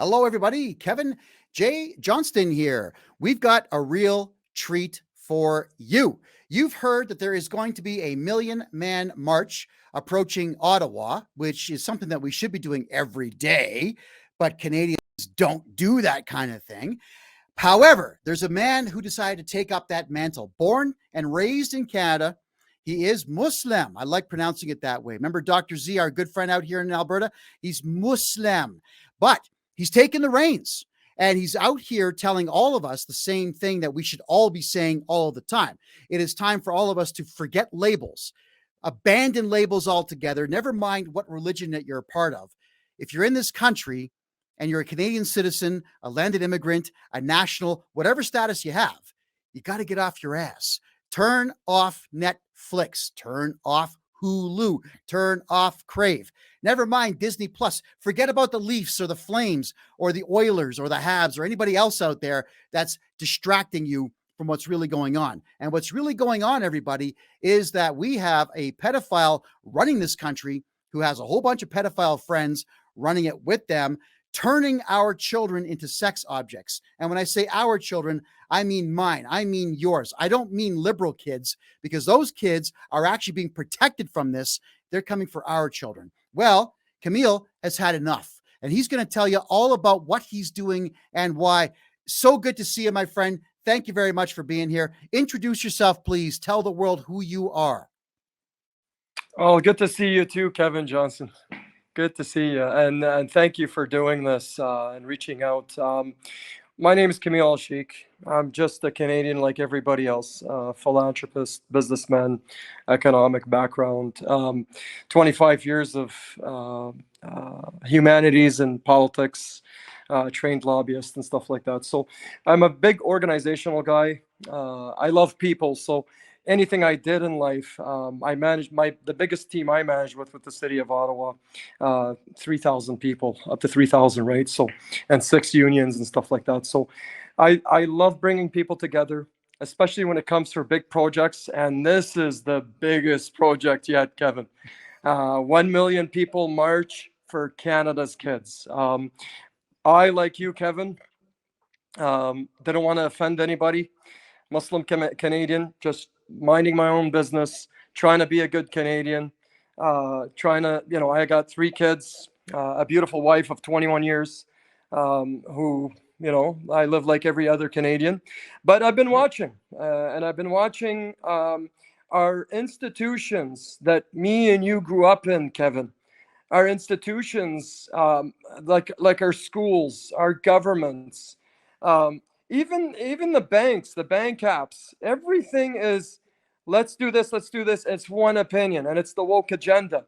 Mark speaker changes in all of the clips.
Speaker 1: Hello, everybody. Kevin J. Johnston here. We've got a real treat for you. You've heard that there is going to be a 1,000,000-man march approaching Ottawa, which is something that we should be doing every day, but Canadians don't do that kind of thing. However, there's a man who decided to take up that mantle. Born and raised in Canada, he is Muslim. I like pronouncing it that way. Remember Dr. Z, our good friend out here in Alberta? He's Muslim, but he's taken the reins and he's out here telling all of us the same thing that we should all be saying all the time. It is time for all of us to forget labels, abandon labels altogether. Never mind what religion that you're a part of. If you're in this country and you're a Canadian citizen, a landed immigrant, a national, whatever status you have, you got to get off your ass. Turn off Netflix, turn off Hulu, turn off Crave. Never mind Disney Plus. Forget about the Leafs or the Flames or the Oilers or the Habs or anybody else out there that's distracting you from what's really going on. And what's really going on, everybody, is that we have a pedophile running this country who has a whole bunch of pedophile friends running it with them, turning our children into sex objects. And when I say our children, I mean mine. I mean yours. I don't mean liberal kids, because those kids are actually being protected from this. They're coming for our children. Well, Kamel has had enough, and he's going to tell you all about what he's doing and why. So good to see you, my friend. Thank you very much for being here. Introduce yourself, please. Tell the world who you are.
Speaker 2: Oh, good to see you too, KevinJJohnston. Good to see you, and thank you for doing this and reaching out. My name is Kamel El-Cheikh. I'm just a Canadian like everybody else, philanthropist, businessman, economic background, 25 years of humanities and politics, trained lobbyist and stuff like that. So I'm a big organizational guy. I love people, so anything I did in life, I managed the biggest team I managed with the city of Ottawa, 3,000 people, up to 3,000, right? So, and 6 unions and stuff like that. So I love bringing people together, especially when it comes to big projects. And this is the biggest project yet, Kevin. 1 million people march for Canada's kids. I, like you, Kevin, didn't want to offend anybody. Muslim Canadian, just minding my own business, trying to be a good Canadian, trying to, I got 3 kids, a beautiful wife of 21 years, who, I live like every other Canadian. But I've been watching, and I've been watching our institutions that me and you grew up in, Kevin. Our institutions, like our schools, our governments, even the banks, the bank apps, everything is, let's do this. It's one opinion, and it's the woke agenda.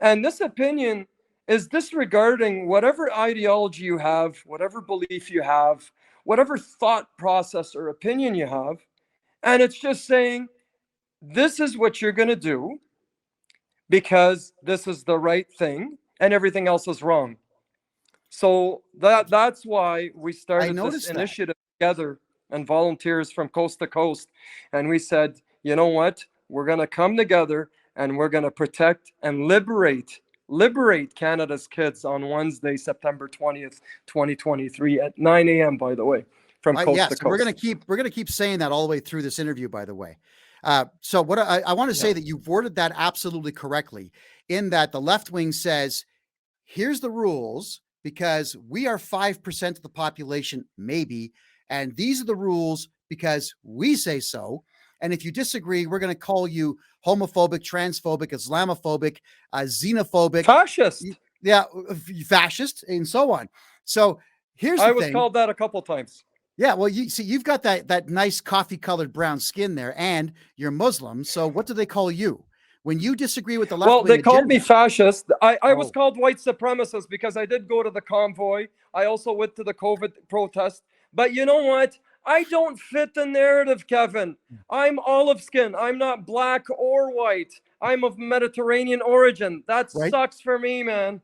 Speaker 2: And this opinion is disregarding whatever ideology you have, whatever belief you have, whatever thought process or opinion you have. And it's just saying, this is what you're going to do because this is the right thing and everything else is wrong. So that's why we started this initiative together, and volunteers from coast to coast. And we said, you know what? We're going to come together and we're going to protect and liberate Canada's kids on Wednesday, September 20th, 2023 at 9 a.m., by the way, from coast to coast.
Speaker 1: We're going to keep saying that all the way through this interview, by the way. So what I want to say that you've worded that absolutely correctly, in that the left wing says, here's the rules, because we are 5% of the population, maybe, and these are the rules because we say so. And if you disagree, we're going to call you homophobic, transphobic, Islamophobic, xenophobic,
Speaker 2: fascist.
Speaker 1: Yeah, fascist, and so on. So here's the thing. I
Speaker 2: was called that a couple times.
Speaker 1: Yeah, well, you see, you've got that nice coffee-colored brown skin there, and you're Muslim. So what do they call you when you disagree with the left?
Speaker 2: Well, they called me fascist. I was called white supremacist because I did go to the convoy. I also went to the COVID protest. But you know what? I don't fit the narrative, Kevin. I'm olive skin. I'm not black or white. I'm of Mediterranean origin. That sucks for me, man.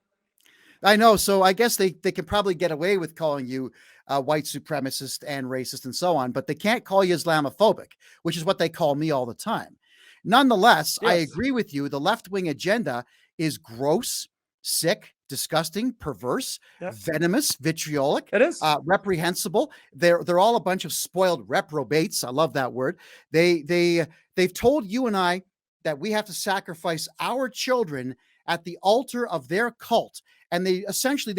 Speaker 1: I know. So I guess they can probably get away with calling you white supremacist and racist and so on, but they can't call you Islamophobic, which is what they call me all the time. Nonetheless, yes. I agree with you. The left-wing agenda is gross, sick, disgusting, perverse,
Speaker 2: Yeah,
Speaker 1: venomous, vitriolic,
Speaker 2: it is.
Speaker 1: reprehensible. They're all a bunch of spoiled reprobates. I love that word. They've told you and I that we have to sacrifice our children at the altar of their cult, and they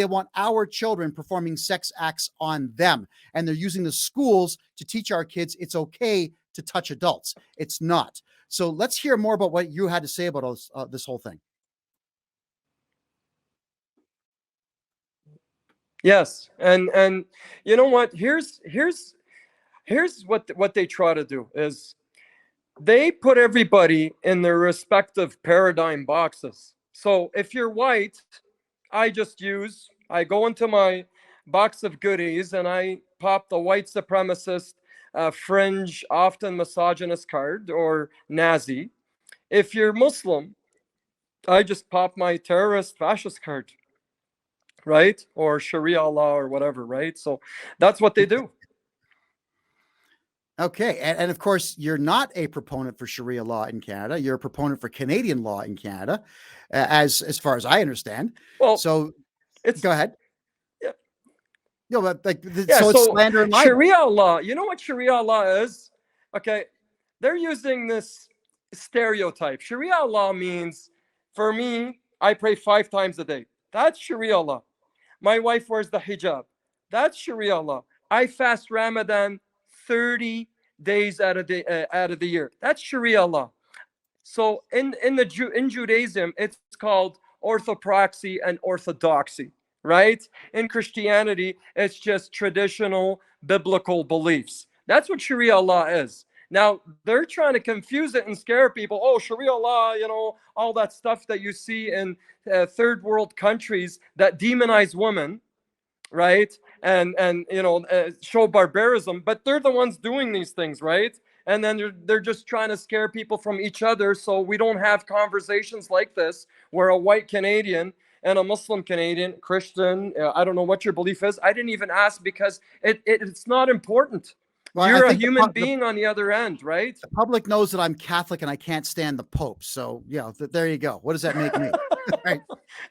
Speaker 1: want our children performing sex acts on them, and they're using the schools to teach our kids it's okay to touch adults. It's not. So let's hear more about what you had to say about this whole thing.
Speaker 2: Yes, and you know what? Here's what they try to do is they put everybody in their respective paradigm boxes. So if you're white, I go into my box of goodies and I pop the white supremacist, fringe, often misogynist card or Nazi. If you're Muslim, I just pop my terrorist fascist card, right? Or Sharia law or whatever, right? So that's what they do.
Speaker 1: Okay. And of course, you're not a proponent for Sharia law in Canada. You're a proponent for Canadian law in Canada, as far as I understand.
Speaker 2: Well,
Speaker 1: so
Speaker 2: it's
Speaker 1: go ahead.
Speaker 2: Yeah.
Speaker 1: No, but like,
Speaker 2: Yeah,
Speaker 1: so it's
Speaker 2: so
Speaker 1: slander and libel.
Speaker 2: Sharia law, you know what Sharia law is? Okay, they're using this stereotype. Sharia law means, for me, I pray 5 times a day. That's Sharia law. My wife wears the hijab. That's Sharia law. I fast Ramadan 30 days out of the year. That's Sharia law. So in Judaism, it's called orthopraxy and orthodoxy, right? In Christianity, it's just traditional biblical beliefs. That's what Sharia law is. Now, they're trying to confuse it and scare people. Oh, Sharia law, all that stuff that you see in third world countries that demonize women, right? And show barbarism, but they're the ones doing these things, right? And then they're just trying to scare people from each other, so we don't have conversations like this where a white Canadian and a Muslim Canadian, Christian, I don't know what your belief is. I didn't even ask because it's not important.
Speaker 1: Well,
Speaker 2: You're a human being on the other end, right?
Speaker 1: The public knows that I'm Catholic and I can't stand the Pope. So, there you go. What does that make me? Right.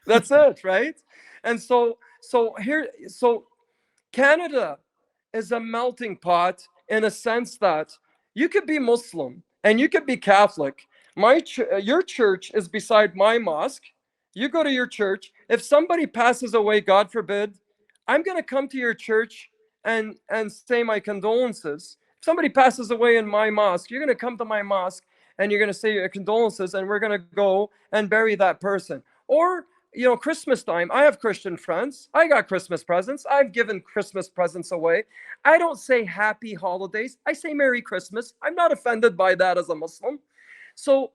Speaker 2: That's it, right? And so Canada is a melting pot in a sense that you could be Muslim and you could be Catholic. Your church is beside my mosque. You go to your church. If somebody passes away, God forbid, I'm going to come to your church and say my condolences. If somebody passes away in my mosque, you're going to come to my mosque and you're going to say your condolences, and we're going to go and bury that person. Or Christmas time, I have Christian friends. I got Christmas presents. I've given Christmas presents away. I don't say happy holidays. I say Merry Christmas. I'm not offended by that as a Muslim. So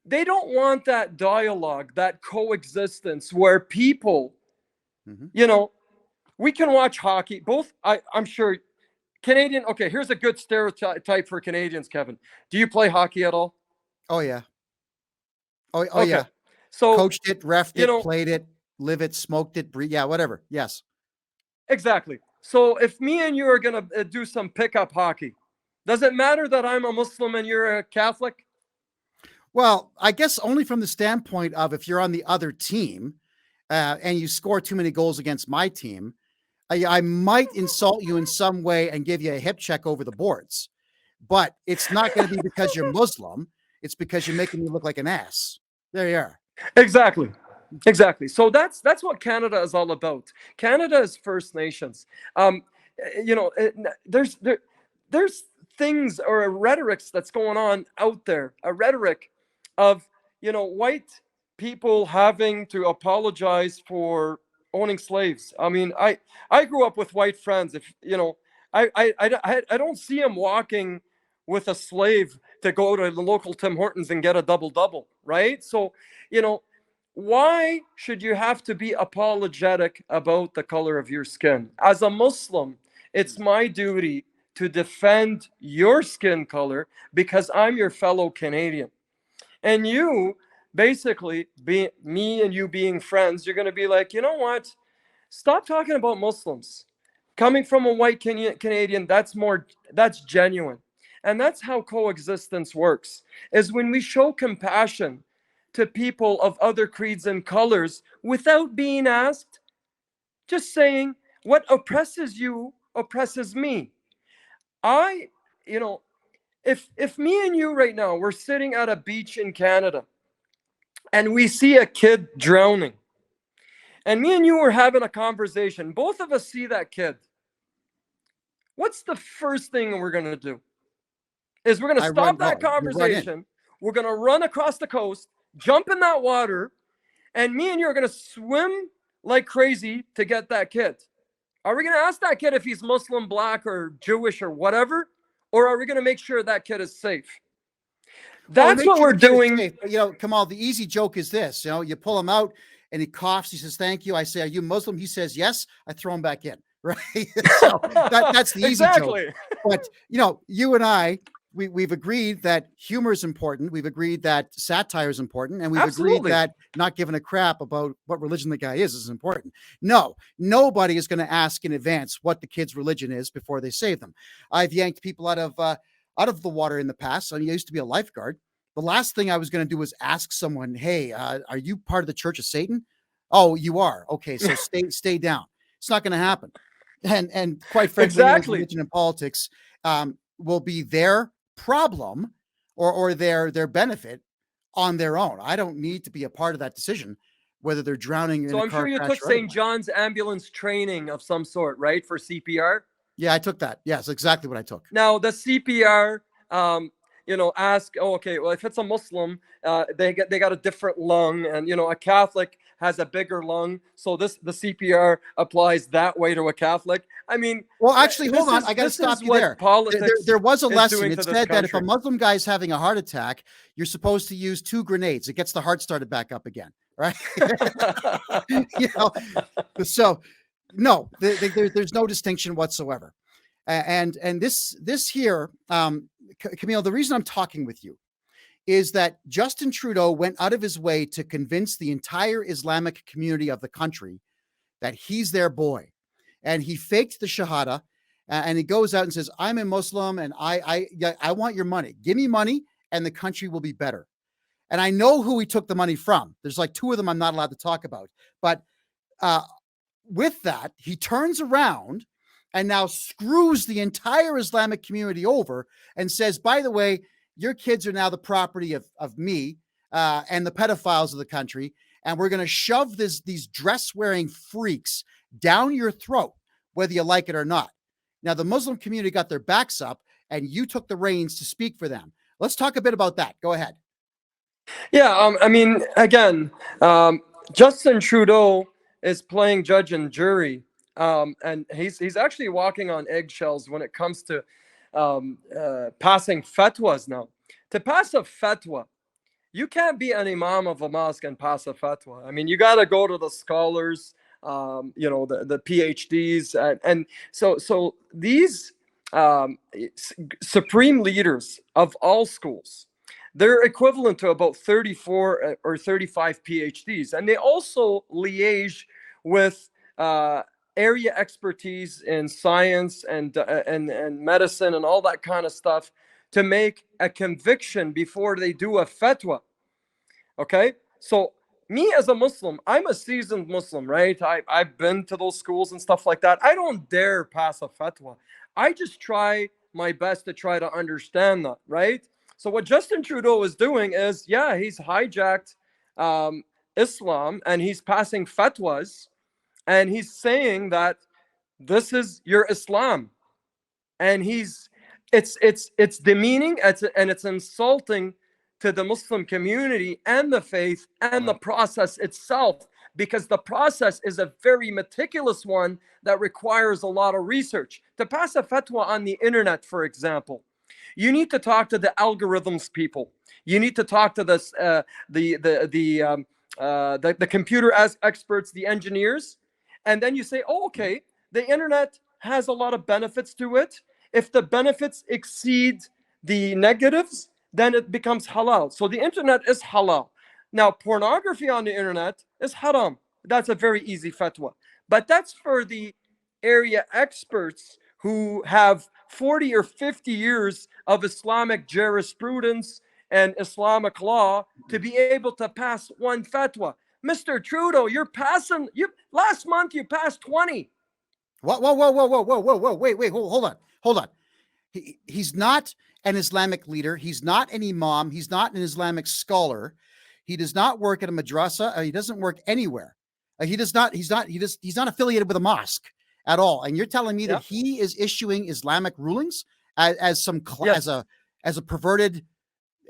Speaker 2: they don't want that dialogue, that coexistence where people, we can watch hockey. I'm sure Canadian. Okay, here's a good stereotype for Canadians, Kevin. Do you play hockey at all?
Speaker 1: Oh, yeah. Oh,
Speaker 2: okay.
Speaker 1: Yeah.
Speaker 2: So
Speaker 1: coached it, reffed it, played it, live it, smoked it, yeah, whatever. Yes.
Speaker 2: Exactly. So if me and you are going to do some pickup hockey, does it matter that I'm a Muslim and you're a Catholic?
Speaker 1: Well, I guess only from the standpoint of if you're on the other team and you score too many goals against my team, I might insult you in some way and give you a hip check over the boards. But it's not going to be because you're Muslim. It's because you're making me look like an ass. There you are.
Speaker 2: Exactly. So that's what Canada is all about. Canada is First Nations. There's things or a rhetoric that's going on out there. A rhetoric of white people having to apologize for owning slaves. I mean, I grew up with white friends. If I don't see them walking with a slave to go to the local Tim Hortons and get a double, right? So, why should you have to be apologetic about the color of your skin? As a Muslim, it's my duty to defend your skin color because I'm your fellow Canadian. And you, basically, me and you being friends, you're going to be like, you know what? Stop talking about Muslims. Coming from a white Canadian, that's genuine. And that's how coexistence works, is when we show compassion to people of other creeds and colors without being asked, just saying, what oppresses you oppresses me. I, you know, if me and you right now, we're sitting at a beach in Canada and we see a kid drowning, and me and you are having a conversation, both of us see that kid, what's the first thing we're going to do? Is we're going to stop that conversation. We're going to run across the coast, jump in that water, and me and you are going to swim like crazy to get that kid. Are we going to ask that kid if he's Muslim, black, or Jewish, or whatever? Or are we going to make sure that kid is safe? That's what we're doing.
Speaker 1: You know, Kamel, the easy joke is this. You know, you pull him out and he coughs. He says, thank you. I say, are you Muslim? He says, yes. I throw him back in. Right. So that's the easy joke. But, you know, you and I, we've agreed that humor is important. We've agreed that satire is important. And we've agreed that not giving a crap about what religion the guy is important. No, nobody is going to ask in advance what the kid's religion is before they save them. I've yanked people out of the water in the past. I used to be a lifeguard. The last thing I was going to do was ask someone, hey, are you part of the Church of Satan? Oh, you are. Okay. So stay down. It's not going to happen. And quite frankly, religion and politics will be their problem or their benefit on their own. I don't need to be a part of that decision, whether they're drowning in a car crash.
Speaker 2: So I'm sure you took St. John's ambulance training of some sort, right? For CPR?
Speaker 1: Yeah, I took that. Yes, exactly what I took.
Speaker 2: Now, the CPR, you know, ask, oh, okay, well, if it's a Muslim, they got a different lung, and, you know, a Catholic has a bigger lung. So the CPR applies that way to a Catholic. I mean,
Speaker 1: well, actually, hold on. I got to stop you there. There was a lesson. It said that if a Muslim guy is having a heart attack, you're supposed to use 2 grenades. It gets the heart started back up again. Right. You know, so no, there's no distinction whatsoever. And this here, Kamel, the reason I'm talking with you is that Justin Trudeau went out of his way to convince the entire Islamic community of the country that he's their boy. And he faked the Shahada, and he goes out and says, I'm a Muslim and I want your money. Give me money and the country will be better. And I know who he took the money from. There's like 2 of them I'm not allowed to talk about. But with that, he turns around and now screws the entire Islamic community over and says, by the way, your kids are now the property of me and the pedophiles of the country. And we're going to shove these dress-wearing freaks down your throat, whether you like it or not. Now, the Muslim community got their backs up and you took the reins to speak for them. Let's talk a bit about that. Go ahead.
Speaker 2: Yeah, I mean, again, Justin Trudeau is playing judge and jury. And he's actually walking on eggshells when it comes to passing fatwas now. To pass a fatwa, you can't be an imam of a mosque and pass a fatwa. I mean, you got to go to the scholars, you know, the PhDs. And so these supreme leaders of all schools, they're equivalent to about 34 or 35 PhDs. And they also liaise with area expertise in science and medicine and all that kind of stuff to make a conviction before they do a fatwa. Okay, so me as a Muslim, I'm a seasoned Muslim, right? I've been to those schools and stuff like that. I don't dare pass a fatwa. I just try my best to try to understand that, right? So what Justin Trudeau is doing is, yeah, he's hijacked Islam and he's passing fatwas. And he's saying that this is your Islam, and it's demeaning, and it's insulting to the Muslim community and the faith and the process itself, because the process is a very meticulous one that requires a lot of research. To pass a fatwa on the internet, for example, you need to talk to the algorithms people. You need to talk to the computer experts, the engineers. And then you say, oh, okay, the internet has a lot of benefits to it. If the benefits exceed the negatives, then it becomes halal. So the internet is halal. Now, pornography on the internet is haram. That's a very easy fatwa. But that's for the area experts who have 40 or 50 years of Islamic jurisprudence and Islamic law to be able to pass one fatwa. Mr. Trudeau, you're passing. You last month you passed 20.
Speaker 1: Whoa, whoa, whoa, whoa, whoa, whoa, whoa, whoa, wait, hold on. He's not an Islamic leader. He's not an imam. He's not an Islamic scholar. He does not work at a madrasa. He doesn't work anywhere. He's not affiliated with a mosque at all. And you're telling me that he is issuing Islamic rulings as a perverted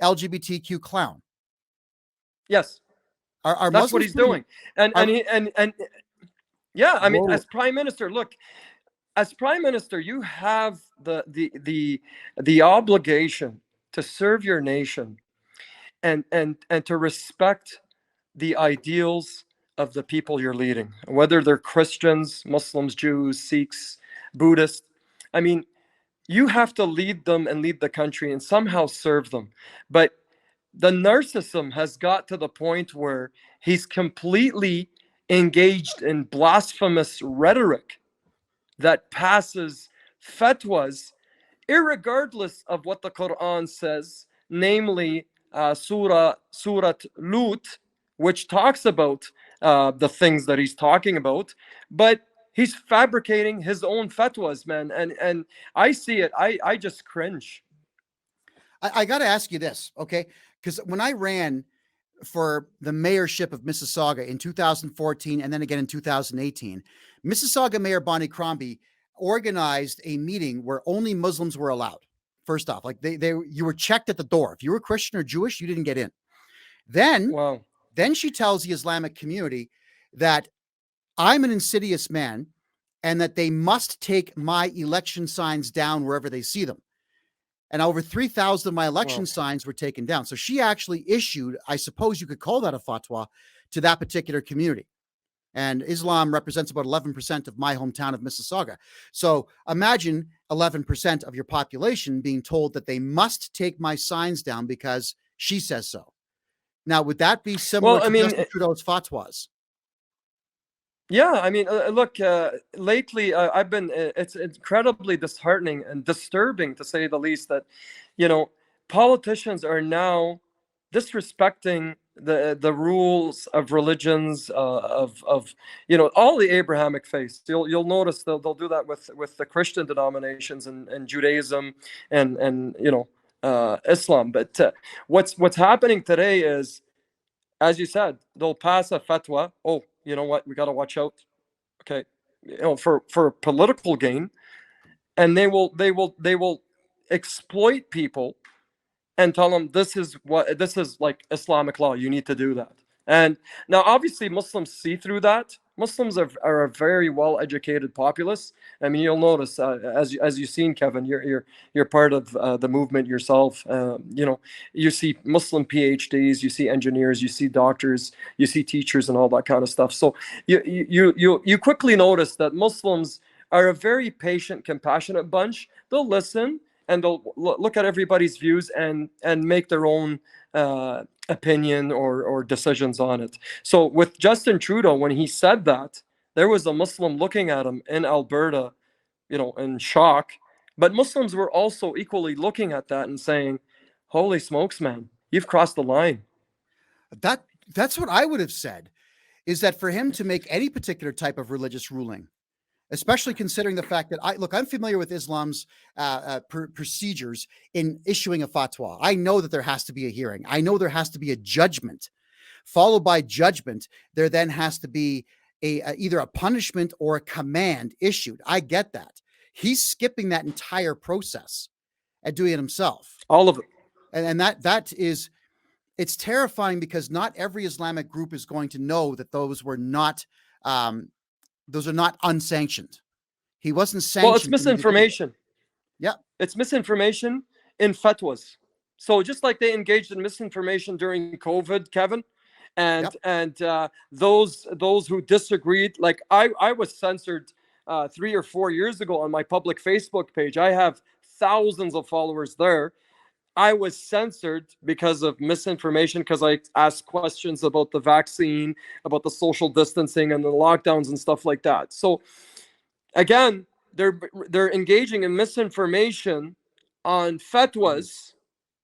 Speaker 1: LGBTQ clown?
Speaker 2: Yes.
Speaker 1: Are
Speaker 2: That's
Speaker 1: Muslims
Speaker 2: what he's doing. And yeah, I mean,
Speaker 1: Whoa.
Speaker 2: as prime minister, look, as prime minister, you have the obligation to serve your nation and to respect the ideals of the people you're leading, whether they're Christians, Muslims, Jews, Sikhs, Buddhists. I mean, you have to lead them and lead the country and somehow serve them. But the narcissism has got to the point where he's completely engaged in blasphemous rhetoric that passes fatwas, irregardless of what the Quran says, namely Surat Lut, which talks about the things that he's talking about, but he's fabricating his own fatwas, man, and I see it. I just cringe.
Speaker 1: I got to ask you this, okay? Because when I ran for the mayorship of Mississauga in 2014 and then again in 2018, Mississauga Mayor Bonnie Crombie organized a meeting where only Muslims were allowed. First off, like you were checked at the door. If you were Christian or Jewish, you didn't get in. Then she tells the Islamic community that I'm an insidious man and that they must take my election signs down wherever they see them. And over 3,000 of my election signs were taken down. So she actually issued, I suppose you could call that a fatwa, to that particular community. And Islam represents about 11% of my hometown of Mississauga. So imagine 11% of your population being told that they must take my signs down because she says so. Now, would that be similar to Justin Trudeau's fatwas?
Speaker 2: Yeah, I mean, look, lately I've been, it's incredibly disheartening and disturbing, to say the least, that, politicians are now disrespecting the rules of religions, of all the Abrahamic faiths. You'll notice they'll do that with the Christian denominations and Judaism and Islam. But what's happening today is, as you said, they'll pass a fatwa. Oh, you know what? We got to watch out. Okay, for political gain, and they will exploit people and tell them this is like Islamic law. You need to do that. And now, obviously, Muslims see through that. Muslims are a very well-educated populace. I mean, you'll notice as you've seen, Kevin, you're part of the movement yourself. You see Muslim PhDs, you see engineers, you see doctors, you see teachers, and all that kind of stuff. So you quickly notice that Muslims are a very patient, compassionate bunch. They'll listen and they'll look at everybody's views and make their own opinion or decisions on it. So with Justin Trudeau, when he said that, there was a Muslim looking at him in Alberta, in shock. But Muslims were also equally looking at that and saying, holy smokes, man, you've crossed the line.
Speaker 1: That's what I would have said, is that for him to make any particular type of religious ruling, especially considering the fact that I'm familiar with Islam's procedures in issuing a fatwa. I know that there has to be a hearing. I know there has to be a judgment. Followed by judgment, there then has to be either a punishment or a command issued. I get that. He's skipping that entire process and doing it himself.
Speaker 2: All of it.
Speaker 1: And that is, it's terrifying, because not every Islamic group is going to know that those are not unsanctioned. He wasn't sanctioned.
Speaker 2: Well, it's misinformation.
Speaker 1: Yeah.
Speaker 2: It's misinformation in fatwas. So just like they engaged in misinformation during COVID, Kevin, and those who disagreed, like I was censored 3 or 4 years ago on my public Facebook page. I have thousands of followers there. I was censored because of misinformation, because I asked questions about the vaccine, about the social distancing and the lockdowns and stuff like that. So again, they're engaging in misinformation on fatwas,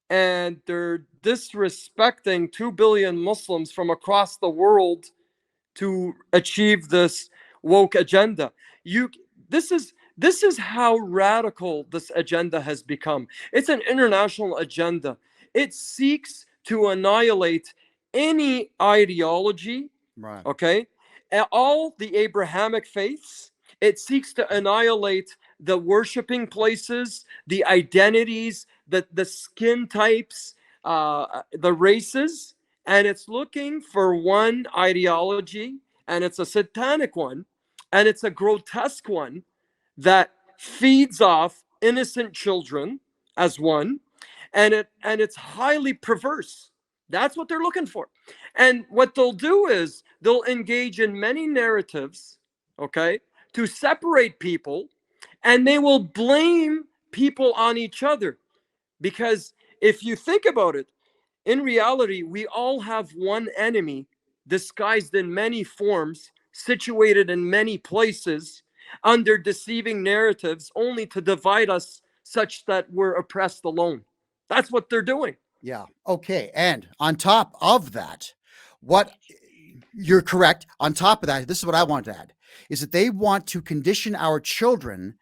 Speaker 2: and they're disrespecting 2 billion Muslims from across the world to achieve this woke agenda. You this is how radical this agenda has become. It's an international agenda. It seeks to annihilate any ideology,
Speaker 1: Right.
Speaker 2: okay? All the Abrahamic faiths. It seeks to annihilate the worshiping places, the identities, the skin types, the races, and it's looking for one ideology, and it's a satanic one, and it's a grotesque one that feeds off innocent children as one, and it's highly perverse. That's what they're looking for. And what they'll do is they'll engage in many narratives, okay, to separate people, and they will blame people on each other. Because if you think about it, in reality, we all have one enemy disguised in many forms, situated in many places, under deceiving narratives, only to divide us such that we're oppressed alone. That's what they're doing.
Speaker 1: Yeah. Okay. And on top of that, what you're correct. On top of that, this is what I want to add is that they want to condition our children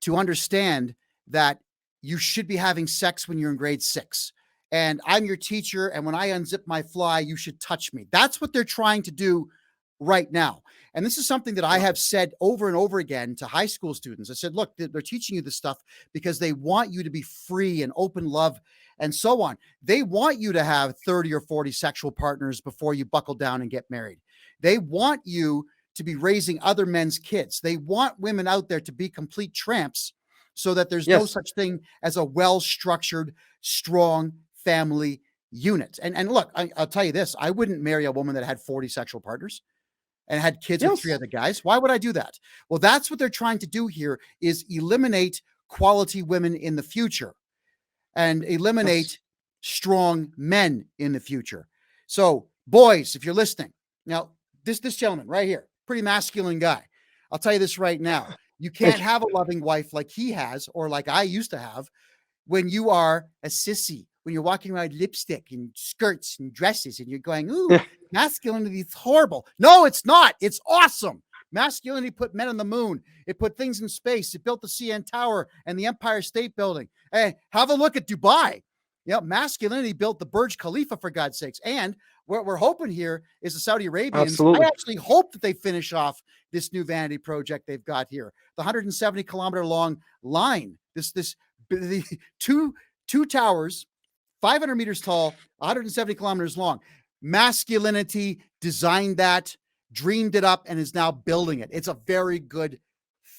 Speaker 1: to understand that you should be having sex when you're in grade 6. And I'm your teacher. And when I unzip my fly, you should touch me. That's what they're trying to do right now. And this is something that I have said over and over again to high school students. I said, look, they're teaching you this stuff because they want you to be free and open love and so on. They want you to have 30 or 40 sexual partners before you buckle down and get married. They want you to be raising other men's kids. They want women out there to be complete tramps so that there's no
Speaker 2: Yes.
Speaker 1: such thing as a well-structured, strong family unit. And look, I'll tell you this, I wouldn't marry a woman that had 40 sexual partners and had kids with 3
Speaker 2: Yes.
Speaker 1: other guys. Why would I do that? Well, that's what they're trying to do here is eliminate quality women in the future and eliminate
Speaker 2: Yes.
Speaker 1: strong men in the future. So, boys, if you're listening, now this gentleman right here, pretty masculine guy. I'll tell you this right now. You can't have a loving wife like he has or like I used to have when you are a sissy, when you're walking around lipstick and skirts and dresses and you're going, ooh, masculinity is horrible. No, it's not. It's awesome. Masculinity put men on the moon. It put things in space. It built the CN Tower and the Empire State Building. Hey, have a look at Dubai. Yeah, masculinity built the Burj Khalifa, for God's sakes. And what we're hoping here is the Saudi Arabians.
Speaker 2: Absolutely.
Speaker 1: I actually hope that they finish off this new vanity project they've got here. The 170-kilometer long line. The two towers, 500 meters tall, 170 kilometers long. Masculinity designed that, dreamed it up, and is now building it. It's a very good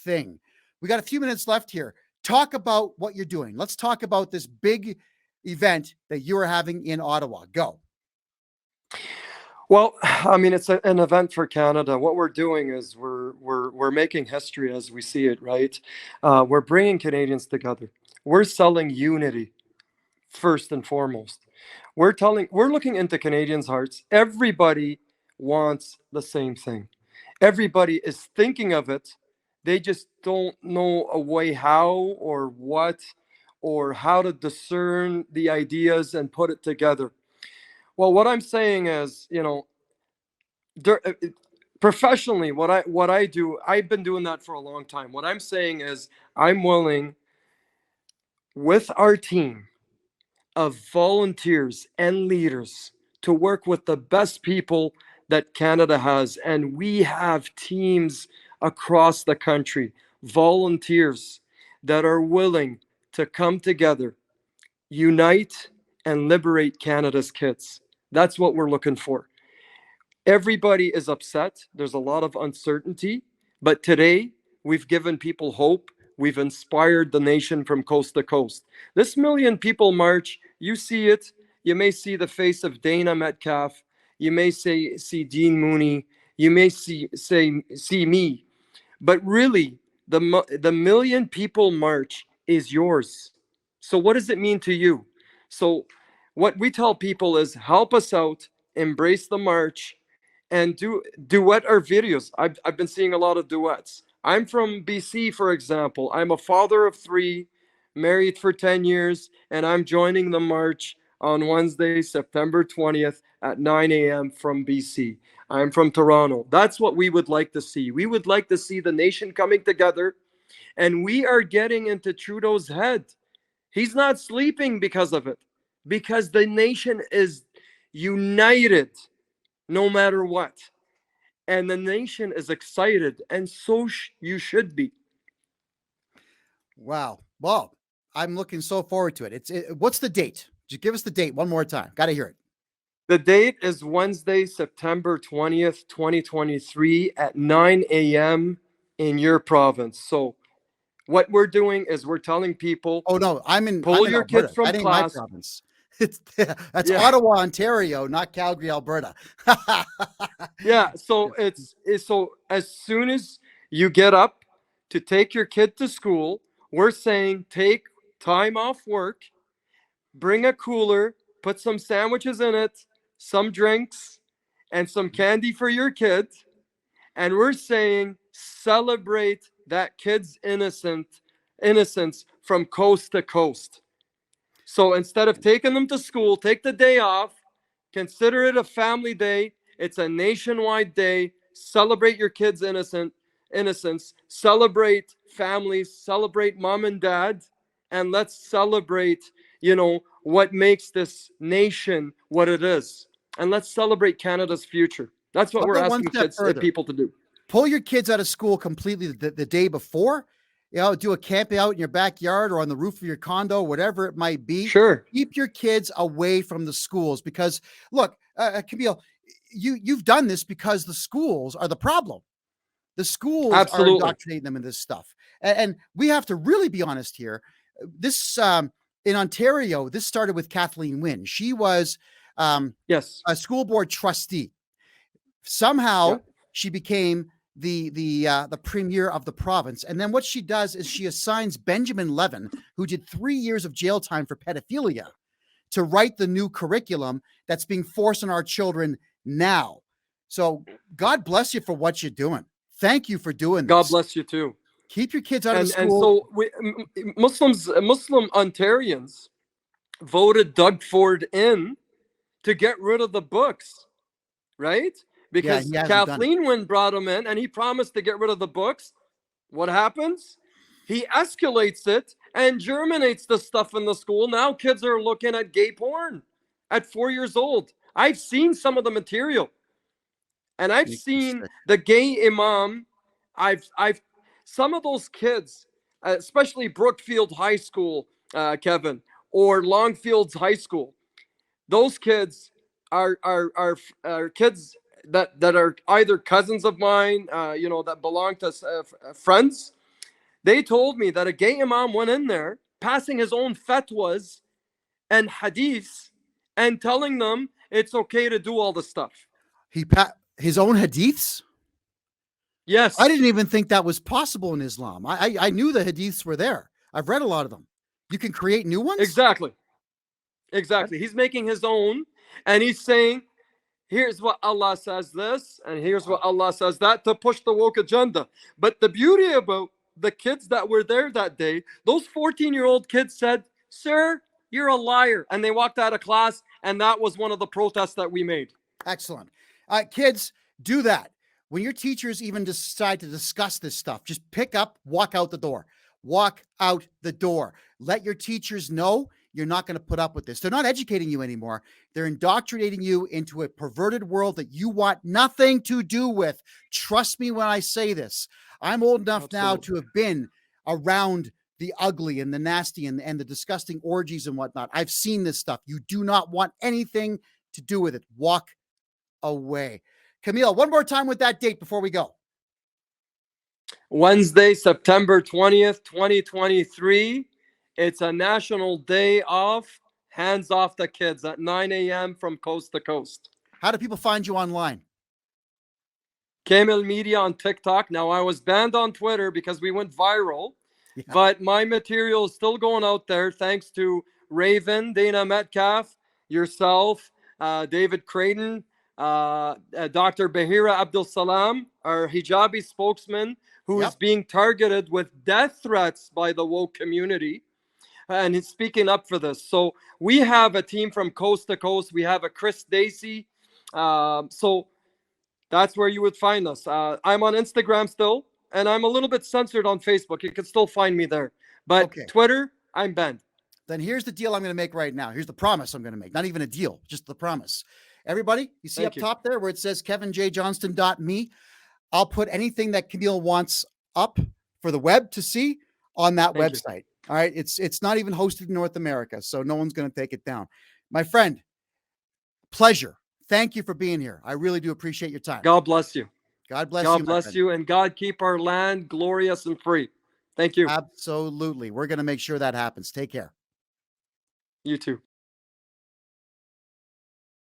Speaker 1: thing. We got a few minutes left here. Talk about what you're doing. Let's talk about this big event that you are having in Ottawa. Go.
Speaker 2: Well, I mean, it's an event for Canada. What we're doing is we're making history as we see it, right? We're bringing Canadians together. We're selling unity first and foremost. We're looking into Canadians' hearts. Everybody wants the same thing. Everybody is thinking of it. They just don't know a way how or what or how to discern the ideas and put it together. Well, what I'm saying is, professionally, what I do, I've been doing that for a long time. What I'm saying is, I'm willing, with our team of volunteers and leaders, to work with the best people that Canada has, and we have teams across the country, volunteers that are willing to come together, unite, and liberate Canada's kids. That's what we're looking for. Everybody is upset. There's a lot of uncertainty. But today, we've given people hope. We've inspired the nation from coast to coast. This million people march, you see it. You may see the face of Dana Metcalf. You may see Dean Mooney. You may see me. But really, the million people march is yours. So what does it mean to you? So what we tell people is help us out, embrace the march, and duet our videos. I've been seeing a lot of duets. I'm from BC, for example. I'm a father of 3, married for 10 years, and I'm joining the march on Wednesday, September 20th at 9 a.m. from BC. I'm from Toronto. That's what we would like to see. We would like to see the nation coming together, and we are getting into Trudeau's head. He's not sleeping because of it, because the nation is united no matter what. And the nation is excited, and so you should be.
Speaker 1: Wow. Well, I'm looking so forward to it. What's the date? Just give us the date one more time. Got to hear it.
Speaker 2: The date is Wednesday, September 20th, 2023 at 9 a.m. in your province. So what we're doing is we're telling people,
Speaker 1: Oh no, I'm
Speaker 2: pull
Speaker 1: in
Speaker 2: your
Speaker 1: Alberta.
Speaker 2: kids from
Speaker 1: That ain't my
Speaker 2: class.
Speaker 1: province. That's
Speaker 2: Yeah.
Speaker 1: Ottawa, Ontario, not Calgary, Alberta.
Speaker 2: Yeah. So so as soon as you get up to take your kid to school, we're saying take time off work, bring a cooler, put some sandwiches in it, some drinks, and some candy for your kid. And we're saying celebrate that kid's innocence from coast to coast. So instead of taking them to school, take the day off, consider it a family day. It's a nationwide day. Celebrate your kids' innocence, celebrate families, celebrate mom and dad, and let's celebrate, what makes this nation what it is. And let's celebrate Canada's future. That's what
Speaker 1: I'll
Speaker 2: we're
Speaker 1: go one
Speaker 2: asking
Speaker 1: step
Speaker 2: kids
Speaker 1: further.
Speaker 2: people to do.
Speaker 1: Pull your kids out of school completely the day before. Do a camp out in your backyard or on the roof of your condo, whatever it might be.
Speaker 2: Sure.
Speaker 1: Keep your kids away from the schools because, look, Kamel, you've done this because the schools are the problem. The schools are
Speaker 2: Absolutely.
Speaker 1: indoctrinating them in this stuff. And we have to really be honest here. This in Ontario, this started with Kathleen Wynne. She was
Speaker 2: Yes.
Speaker 1: a school board trustee. Somehow she became the premier of the province. And then what she does is she assigns Benjamin Levin, who did 3 years of jail time for pedophilia, to write the new curriculum that's being forced on our children now. So God bless you for what you're doing. Thank you for doing this.
Speaker 2: God bless you too.
Speaker 1: Keep your kids out of school.
Speaker 2: And so Muslim Ontarians voted Doug Ford in to get rid of the books, right? Because Kathleen Wynne brought him in and he promised to get rid of the books. What happens? He escalates it and germinates the stuff in the school. Now kids are looking at gay porn at 4 years old. I've seen some of the material. And I've seen the gay imam. I've some of those kids, especially Brookfield High School, Kevin, or Longfields High School. Those kids are kids that are either cousins of mine, that belong to friends. They told me that a gay imam went in there, passing his own fatwas and hadiths, and telling them it's okay to do all the stuff.
Speaker 1: His own hadiths?
Speaker 2: Yes.
Speaker 1: I didn't even think that was possible in Islam. I knew the hadiths were there. I've read a lot of them. You can create new ones?
Speaker 2: Exactly. He's making his own, and he's saying, here's what Allah says this, and here's what Allah says that, to push the woke agenda. But the beauty about the kids that were there that day, those 14-year-old kids said, sir, you're a liar. And they walked out of class, and that was one of the protests that we made.
Speaker 1: Excellent. Kids, do that. When your teachers even decide to discuss this stuff, just pick up, walk out the door. Walk out the door. Let your teachers know you're not going to put up with this. They're not educating you anymore. They're indoctrinating you into a perverted world that you want nothing to do with. Trust me when I say this. I'm old enough now to have been around the ugly and the nasty and the disgusting orgies and whatnot. I've seen this stuff. You do not want anything to do with it. Walk away. Kamel, one more time with that date before we go.
Speaker 2: Wednesday, September 20th, 2023. It's a national day off. Hands off the kids at 9 a.m. from coast to coast.
Speaker 1: How do people find you online?
Speaker 2: Kamel Media on TikTok. Now, I was banned on Twitter because we went viral, but my material is still going out there thanks to Raven, Dana Metcalf, yourself, David Creighton, Dr. Bahira Abdul Salam, our hijabi spokesman, who is being targeted with death threats by the woke community. and he's speaking up for this. So we have a team from coast to coast. We have a Chris Dacey. So that's where you would find us. I'm on Instagram still, and I'm a little bit censored on Facebook. You can still find me there. But
Speaker 1: Okay.
Speaker 2: Twitter, I'm banned.
Speaker 1: Then here's the deal I'm going to make right now. Here's the promise I'm going to make. Not even a deal, just the promise. Everybody, you see
Speaker 2: Thank
Speaker 1: up
Speaker 2: you.
Speaker 1: top there where it says KevinJJohnston.me. I'll put anything that Kamel wants up for the web to see on that
Speaker 2: Thank you.
Speaker 1: website. All right. It's not even hosted in North America, so no one's going to take it down. My friend, pleasure. Thank you for being here. I really do appreciate your time.
Speaker 2: God bless you.
Speaker 1: God bless you.
Speaker 2: God
Speaker 1: my
Speaker 2: bless
Speaker 1: friend.
Speaker 2: you, and God keep our land glorious and free. Thank you.
Speaker 1: Absolutely. We're going to make sure that happens. Take care.
Speaker 2: You too.